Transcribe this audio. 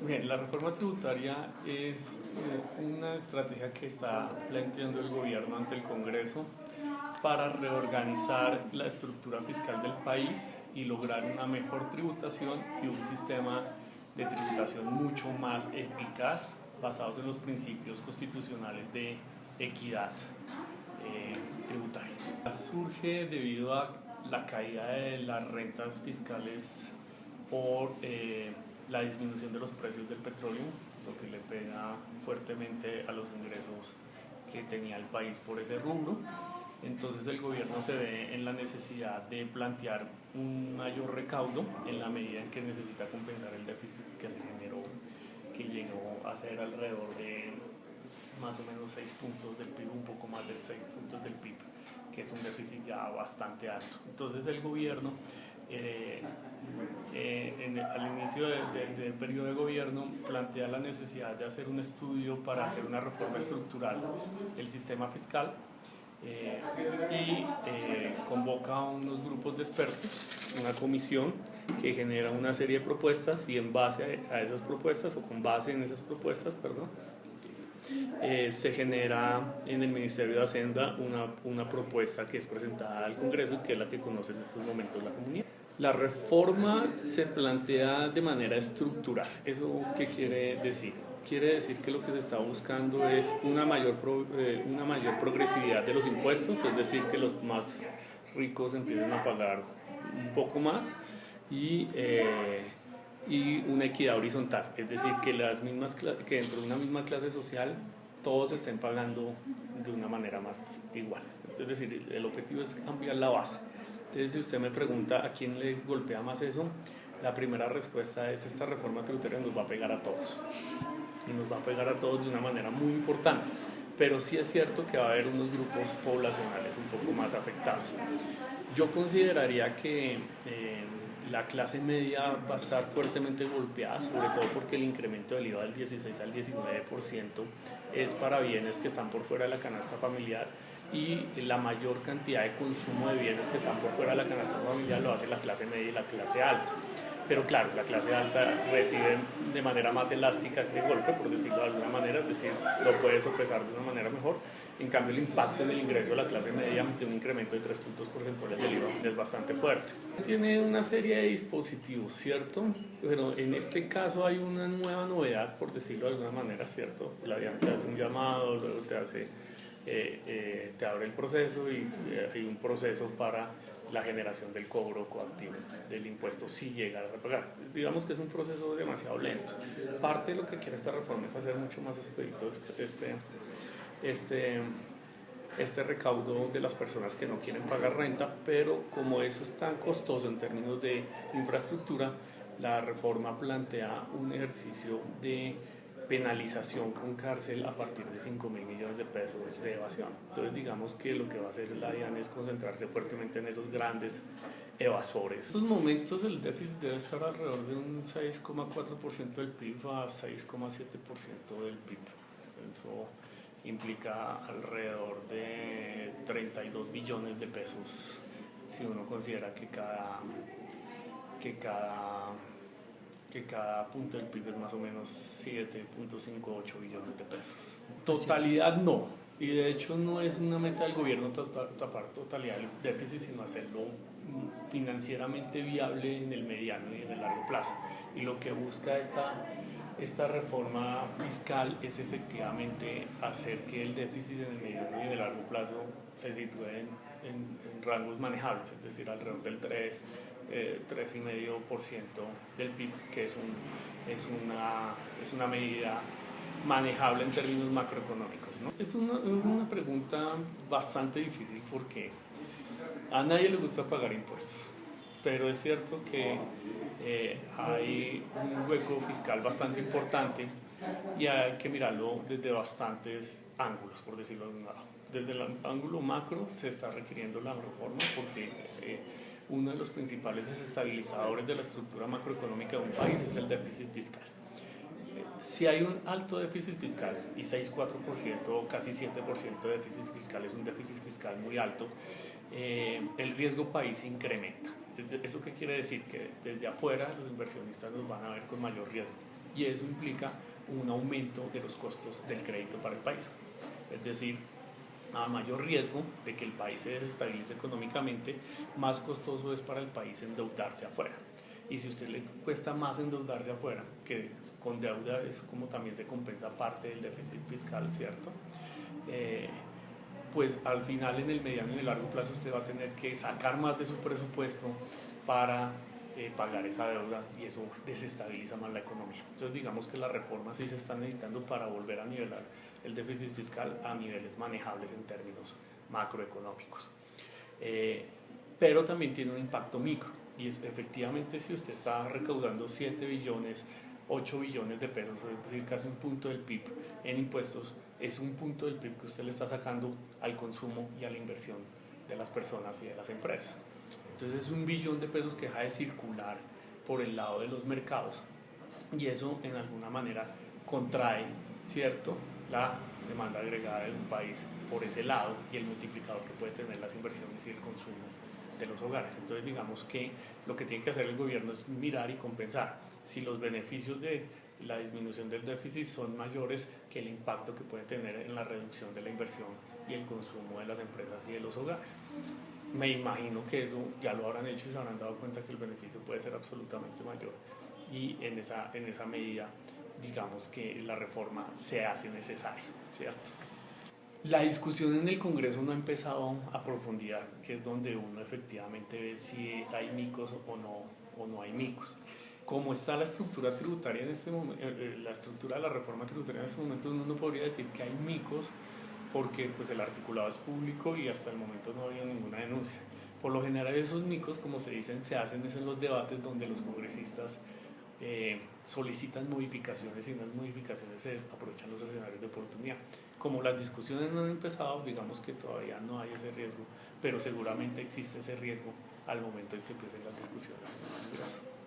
Bien, la reforma tributaria es una estrategia que está planteando el gobierno ante el Congreso para reorganizar la estructura fiscal del país y lograr una mejor tributación y un sistema de tributación mucho más eficaz basados en los principios constitucionales de equidad tributaria. Surge debido a la caída de las rentas fiscales por la disminución de los precios del petróleo, lo que le pega fuertemente a los ingresos que tenía el país por ese rubro. Entonces el gobierno se ve en la necesidad de plantear un mayor recaudo en la medida en que necesita compensar el déficit que se generó, que llegó a ser alrededor de más o menos 6 puntos del PIB, un poco más de 6 puntos del PIB, que es un déficit ya bastante alto. Entonces el gobierno al inicio del periodo de gobierno plantea la necesidad de hacer un estudio para hacer una reforma estructural del sistema fiscal y convoca a unos grupos de expertos, una comisión que genera una serie de propuestas y en base a esas propuestas o con base en esas propuestas, perdón, se genera en el Ministerio de Hacienda una propuesta que es presentada al Congreso, que es la que conoce en estos momentos la comunidad. La reforma se plantea de manera estructural. ¿Eso qué quiere decir? Quiere decir que lo que se está buscando es una mayor progresividad de los impuestos, es decir, que los más ricos empiecen a pagar un poco más y una equidad horizontal, es decir, que dentro de una misma clase social todos estén pagando de una manera más igual. Es decir, el objetivo es ampliar la base. Entonces, si usted me pregunta a quién le golpea más eso, la primera respuesta es: esta reforma tributaria nos va a pegar a todos. Y nos va a pegar a todos de una manera muy importante. Pero sí es cierto que va a haber unos grupos poblacionales un poco más afectados. Yo consideraría que la clase media va a estar fuertemente golpeada, sobre todo porque el incremento del IVA del 16 al 19% es para bienes que están por fuera de la canasta familiar, y la mayor cantidad de consumo de bienes que están por fuera de la canasta familiar lo hace la clase media y la clase alta. Pero claro, la clase alta recibe de manera más elástica este golpe, por decirlo de alguna manera, es decir, lo puede sopesar de una manera mejor. En cambio, el impacto en el ingreso de la clase media de un incremento de 3 puntos porcentuales del IVA es bastante fuerte. Tiene una serie de dispositivos, ¿cierto? Pero en este caso hay una nueva novedad, por decirlo de alguna manera, ¿cierto? La DIAN te hace un llamado, luego te abre el proceso y hay un proceso para la generación del cobro coactivo del impuesto si llega a pagar. Digamos que es un proceso demasiado lento. Parte de lo que quiere esta reforma es hacer mucho más expedito este recaudo de las personas que no quieren pagar renta, pero como eso es tan costoso en términos de infraestructura, la reforma plantea un ejercicio de penalización con cárcel a partir de 5.000 millones de pesos de evasión. Entonces digamos que lo que va a hacer la DIAN es concentrarse fuertemente en esos grandes evasores. En estos momentos el déficit debe estar alrededor de un 6,4% del PIB a 6,7% del PIB. Eso implica alrededor de 32 billones de pesos si uno considera que cada punto del PIB es más o menos 7.58 billones de pesos. Totalidad no, y de hecho no es una meta del gobierno tapar totalidad del déficit, sino hacerlo financieramente viable en el mediano y en el largo plazo. Y lo que busca esta reforma fiscal es efectivamente hacer que el déficit en el mediano y en el largo plazo se sitúe en rangos manejables, es decir, alrededor del 3,5% del PIB, que es una medida manejable en términos macroeconómicos, ¿no? Es una pregunta bastante difícil porque a nadie le gusta pagar impuestos, pero es cierto que hay un hueco fiscal bastante importante y hay que mirarlo desde bastantes ángulos, por decirlo de algún lado. Desde el ángulo macro se está requiriendo la reforma porque uno de los principales desestabilizadores de la estructura macroeconómica de un país es el déficit fiscal. Si hay un alto déficit fiscal y 6,4% o casi 7% de déficit fiscal es un déficit fiscal muy alto, el riesgo país incrementa. ¿Eso qué quiere decir? Que desde afuera los inversionistas nos van a ver con mayor riesgo. y eso implica un aumento de los costos del crédito para el país. Es decir, a mayor riesgo de que el país se desestabilice económicamente, más costoso es para el país endeudarse afuera. Y si a usted le cuesta más endeudarse afuera, que con deuda eso como también se compensa parte del déficit fiscal, ¿cierto? Pues al final en el mediano y el largo plazo usted va a tener que sacar más de su presupuesto para pagar esa deuda y eso desestabiliza más la economía. Entonces digamos que las reformas sí se están necesitando para volver a nivelar el déficit fiscal a niveles manejables en términos macroeconómicos. Pero también tiene un impacto micro y es efectivamente si usted está recaudando 7 billones, 8 billones de pesos, es decir, casi un punto del PIB en impuestos, es un punto del PIB que usted le está sacando al consumo y a la inversión de las personas y de las empresas. Entonces es 1 billón de pesos que deja de circular por el lado de los mercados y eso en alguna manera contrae, ¿cierto?, la demanda agregada de un país por ese lado y el multiplicador que puede tener las inversiones y el consumo de los hogares. Entonces digamos que lo que tiene que hacer el gobierno es mirar y compensar si los beneficios de la disminución del déficit son mayores que el impacto que puede tener en la reducción de la inversión y el consumo de las empresas y de los hogares. Me imagino que eso ya lo habrán hecho y se habrán dado cuenta que el beneficio puede ser absolutamente mayor y en esa medida digamos que la reforma se hace necesaria, ¿cierto? La discusión en el Congreso no ha empezado a profundidad, que es donde uno efectivamente ve si hay micos o no hay micos. Como está la estructura tributaria en este momento, la estructura de la reforma tributaria en este momento, uno no podría decir que hay micos porque pues, el articulado es público y hasta el momento no ha habido ninguna denuncia. Por lo general esos micos, como se dicen, se hacen en los debates donde los congresistas solicitan modificaciones y en las modificaciones se aprovechan los escenarios de oportunidad. Como las discusiones no han empezado, digamos que todavía no hay ese riesgo, pero seguramente existe ese riesgo al momento en que empiecen las discusiones. Gracias.